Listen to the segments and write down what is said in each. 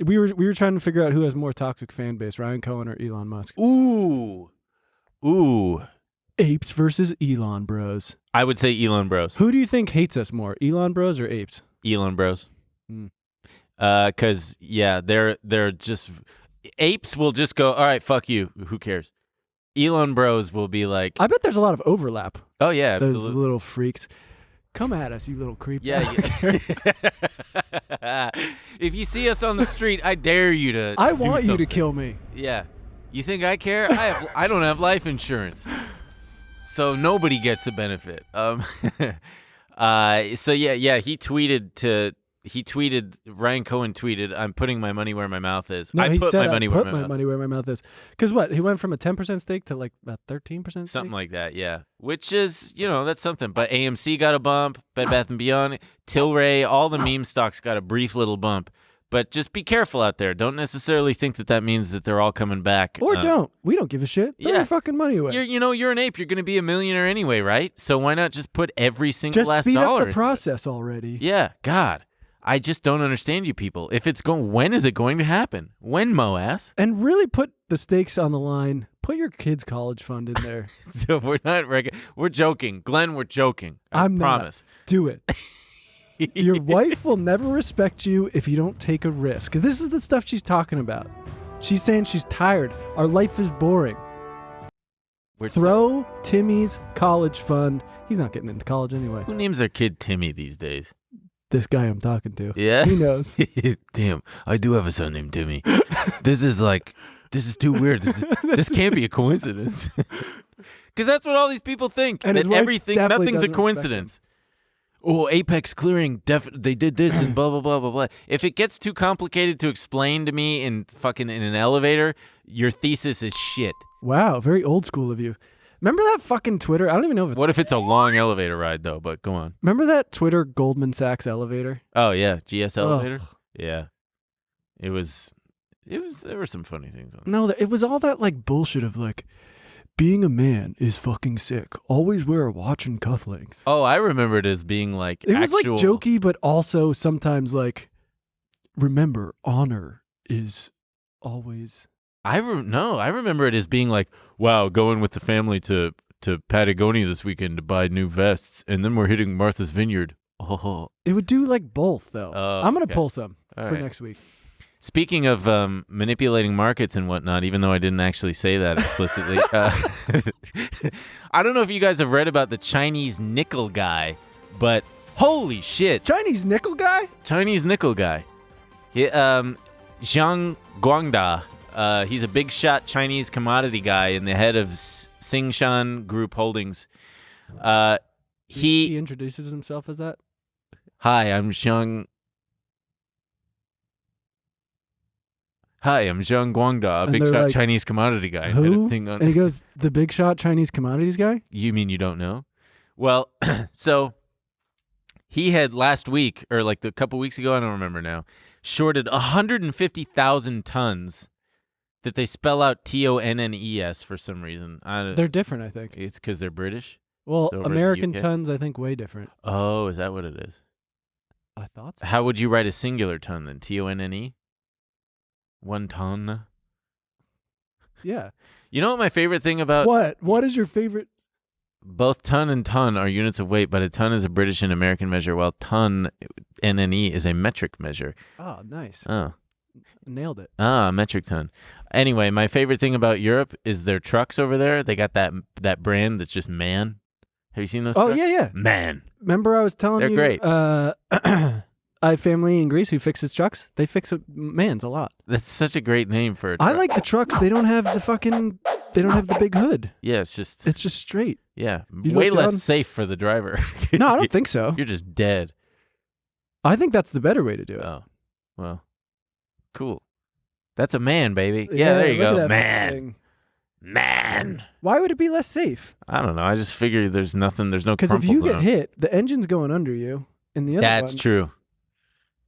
We were trying to figure out who has more toxic fan base, Ryan Cohen or Elon Musk. Ooh. Apes versus Elon Bros. I would say Elon Bros. Who do you think hates us more, Elon Bros or Apes? Elon Bros. Hmm. Because they're just Apes will just go, all right, fuck you. Who cares? Elon Bros will be like, I bet there's a lot of overlap. oh yeah, absolutely. Those little freaks. Come at us, you little creep. Yeah. If you see us on the street, I dare you to. I want you to kill me. Yeah. You think I care? I don't have life insurance, so nobody gets the benefit. So yeah. He tweeted. Ryan Cohen tweeted, "I'm putting my money where my mouth is." No, I put my money where my mouth is. Because what? He went from a 10% stake to like about 13% stake? Something like that, yeah. Which is, that's something. But AMC got a bump, Bed Bath & Beyond, Tilray, all the meme stocks got a brief little bump. But just be careful out there. Don't necessarily think that means that they're all coming back. Or don't. We don't give a shit. Throw your fucking money away. You're an ape. You're going to be a millionaire anyway, right? So why not just put every single last dollar? Just speed up the process already. Yeah, God. I just don't understand you people. When is it going to happen? When, Moass? And really put the stakes on the line. Put your kids' college fund in there. We're not we're joking. Glenn, we're joking. I promise. Do it. Your wife will never respect you if you don't take a risk. This is the stuff she's talking about. She's saying she's tired. Our life is boring. Throw Timmy's college fund. He's not getting into college anyway. Who names their kid Timmy these days? This guy I'm talking to. Yeah? He knows. Damn, I do have a son named Timmy. This is too weird. This can't be a coincidence. Because that's what all these people think. And nothing's a coincidence. Oh, Apex Clearing, they did this and blah, blah, blah, blah, blah. If it gets too complicated to explain to me in an elevator, your thesis is shit. Wow, very old school of you. Remember that fucking Twitter? I don't even know if it's... What if it's a long elevator ride, though? But go on. Remember that Twitter Goldman Sachs elevator? Oh, yeah. GS elevator? Ugh. Yeah. There were some funny things on it. No, it was all that, like, bullshit of, like, being a man is fucking sick. Always wear a watch and cufflinks. Oh, I remember it as being, like, It was, like, jokey, but also sometimes, like, remember, honor is always... I remember it as being like, wow, going with the family to Patagonia this weekend to buy new vests, and then we're hitting Martha's Vineyard. Oh. It would do like both, though. I'm going to pull some for next week. Speaking of manipulating markets and whatnot, even though I didn't actually say that explicitly, I don't know if you guys have read about the Chinese nickel guy, but holy shit. Chinese nickel guy? Chinese nickel guy. Zhang Guangda. He's a big shot Chinese commodity guy and the head of Tsingshan Group Holdings. He introduces himself as that? Hi, I'm Zhang Guangda, a big shot Chinese commodity guy. Who? And he goes, the big shot Chinese commodities guy? You mean you don't know? Well, so he had last week, or like a couple weeks ago, I don't remember now, shorted 150,000 tons that they spell out TONNES for some reason. They're different, I think. It's because they're British? Well, American tons, I think, way different. Oh, is that what it is? I thought so. How would you write a singular ton then? TONNE? 1 ton? Yeah. You know what my favorite thing about... What? What is your favorite... Both ton and ton are units of weight, but a ton is a British and American measure, while ton, NNE, is a metric measure. Oh, nice. Oh. Nailed it. Metric ton. Anyway, my favorite thing about Europe is their trucks over there. They got that brand that's just MAN. Have you seen those trucks? Yeah. MAN. Remember I was telling you? They're great. I have family in Greece who fixes trucks. They fix MANs a lot. That's such a great name for a truck. I like the trucks. They don't have the big hood. Yeah, it's just straight. Yeah. Way less safe for the driver. No, I don't think so. You're just dead. I think that's the better way to do it. Oh. Well. Cool. That's a MAN, baby. Yeah, there you go. MAN. MAN. Why would it be less safe? I don't know. I just figured there's no Because if you get hit, the engine's going under you. And the other That's true.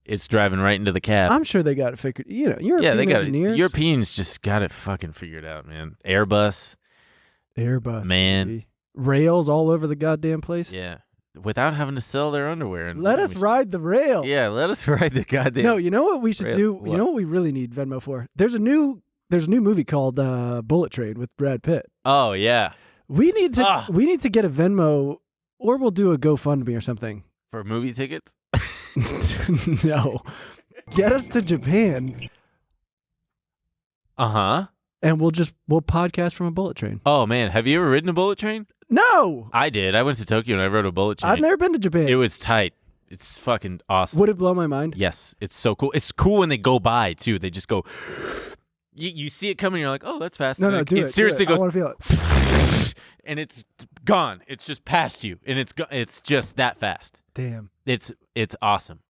It's driving right into the cab. I'm sure they got it figured. European they got engineers. it. Europeans just got it fucking figured out, man. Airbus. MAN. Baby. Rails all over the goddamn place. Yeah. without having to sell their underwear. And let us ride the rail. Yeah, let us ride the goddamn. No, you know what we should rail. do? What? You know what we really need Venmo for? There's a new movie called Bullet Train with Brad Pitt. Oh yeah. We need to get a Venmo, or we'll do a GoFundMe or something. For movie tickets? No. Get us to Japan. Uh-huh. And we'll podcast from a bullet train. Oh man, have you ever ridden a bullet train? No. I did. I went to Tokyo and I rode a bullet train. I've never been to Japan. It was tight. It's fucking awesome. Would it blow my mind? Yes, it's so cool. It's cool when they go by too. They just go. You see it coming, you're like, oh, that's fast. No, do it. It seriously goes. I want to feel it. And it's gone. It's just past you, and it's just that fast. Damn. It's awesome.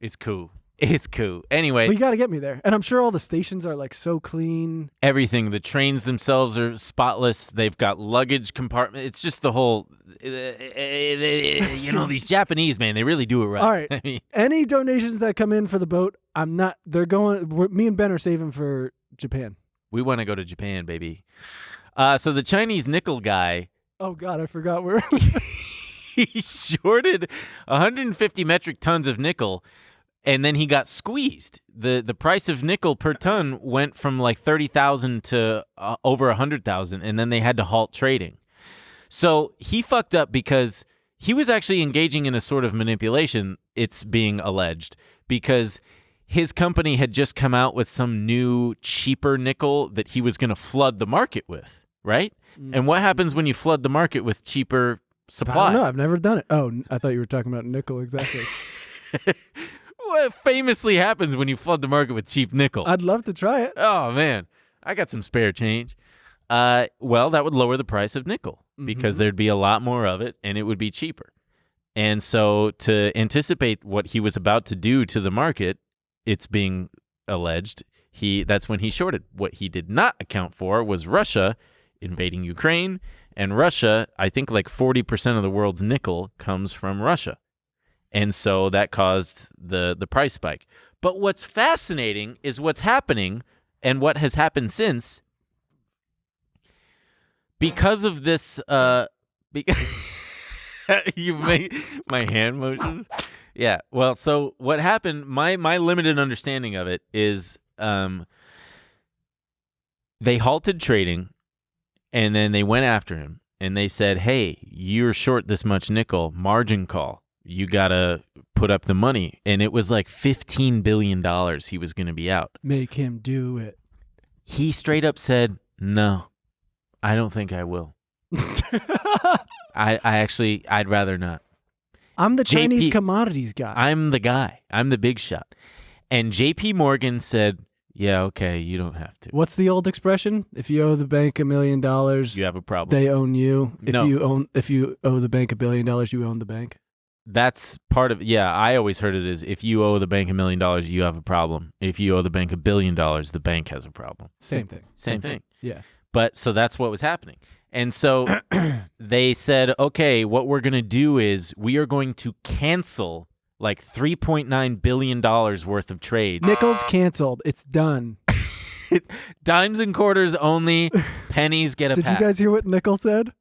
It's cool. It's cool. Anyway, you got to get me there, and I'm sure all the stations are like so clean. Everything. The trains themselves are spotless. They've got luggage compartment. It's just the whole. These Japanese, man, they really do it right. All right. Any donations that come in for the boat, I'm not. They're going. Me and Ben are saving for Japan. We want to go to Japan, baby. So the Chinese nickel guy. Oh God, I forgot where. He shorted 150 metric tons of nickel, and then he got squeezed. The price of nickel per ton went from like 30,000 to over 100,000, and then they had to halt trading. So he fucked up because he was actually engaging in a sort of manipulation, it's being alleged, because his company had just come out with some new, cheaper nickel that he was going to flood the market with, right? Mm-hmm. And what happens when you flood the market with cheaper supply? I don't know. I've never done it. Oh, I thought you were talking about nickel. Exactly. What famously happens when you flood the market with cheap nickel? I'd love to try it. Oh, man. I got some spare change. Well, that would lower the price of nickel because there'd be a lot more of it and it would be cheaper. And so to anticipate what he was about to do to the market, it's being alleged, that's when he shorted. What he did not account for was Russia invading Ukraine. And Russia, I think like 40% of the world's nickel comes from Russia. And so that caused the price spike. But what's fascinating is what's happening and what has happened since. Because of this, you make my hand motions. Yeah. Well, so what happened, my limited understanding of it is they halted trading and then they went after him and they said, hey, you're short this much nickel, margin call. You got to put up the money. And it was like $15 billion he was going to be out. Make him do it. He straight up said, no, I don't think I will. I'd rather not. I'm the Chinese commodities guy. I'm the guy. I'm the big shot. And JP Morgan said, yeah, okay, you don't have to. What's the old expression? If you owe the bank $1 million, you have a problem. They own you. No. If you owe the bank $1 billion, you own the bank. That's part of I always heard it as if you owe the bank $1 million, you have a problem. If you owe the bank $1 billion, the bank has a problem. Same thing. Same thing. Yeah. But so that's what was happening. And so they said, okay, what we're going to do is we are going to cancel like $3.9 billion worth of trade. Nickel's canceled. It's done. Dimes and quarters only. Pennies get a pack. Did you guys hear what Nickel said?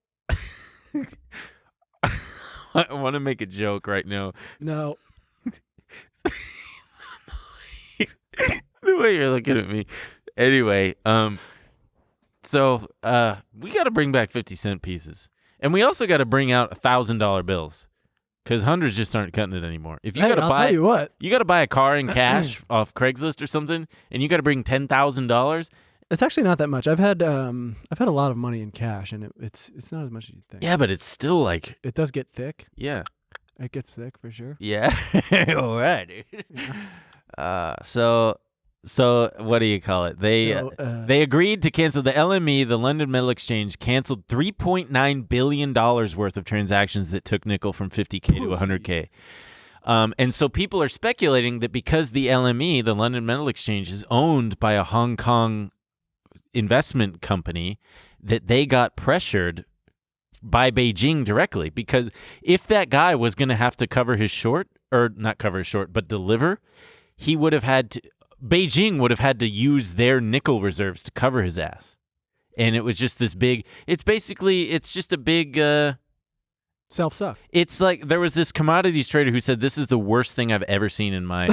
I want to make a joke right now. No. The way you're looking at me. Anyway, so we got to bring back 50-cent pieces. And we also got to bring out $1,000 bills because hundreds just aren't cutting it anymore. If you I'll tell you what. You got to buy a car in cash off Craigslist or something, and you got to bring $10,000. It's actually not that much. I've had a lot of money in cash, and it's not as much as you'd think. Yeah, but it's still like it does get thick. Yeah, it gets thick for sure. Yeah, all right. So what do you call it? They agreed to cancel the LME. The London Metal Exchange canceled $3.9 billion worth of transactions that took nickel from 50K to 100K. And so people are speculating that because the LME, the London Metal Exchange, is owned by a Hong Kong investment company, that they got pressured by Beijing directly. Because if that guy was going to have to cover his short, or not cover his short, but deliver, he would have had to. Beijing would have had to use their nickel reserves to cover his ass. And it was just this big, it's just a big Self-suck. It's like there was this commodities trader who said this is the worst thing I've ever seen in my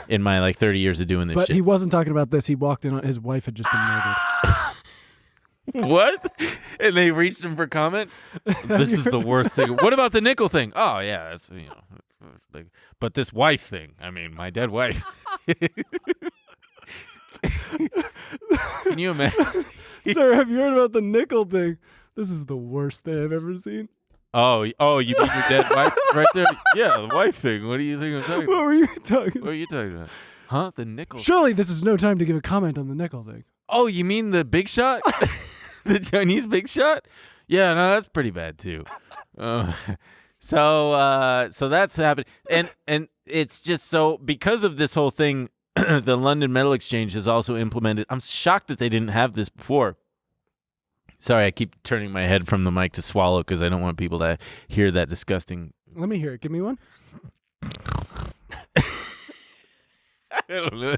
like 30 years of doing this But shit. he wasn't talking about this. He walked in, his wife had just been murdered. What? And they reached him for comment? This is the worst thing. What about the nickel thing? Oh, yeah, that's, big. But this wife thing, I mean, my dead wife. Can you imagine? Sir, have you heard about the nickel thing? This is the worst thing I've ever seen. Oh, you mean your dead wife right there? Yeah, the wife thing. What do you think I'm talking about? What were you talking What are you talking about? Huh? The nickel. Surely this is no time to give a comment on the nickel thing. Oh, you mean the big shot? The Chinese big shot? Yeah, no, that's pretty bad too. So that's happened, and it's just so because of this whole thing, the London Metal Exchange has also implemented. I'm shocked that they didn't have this before. Sorry, I keep turning my head from the mic to swallow because I don't want people to hear that disgusting. Let me hear it. Give me one. I don't know.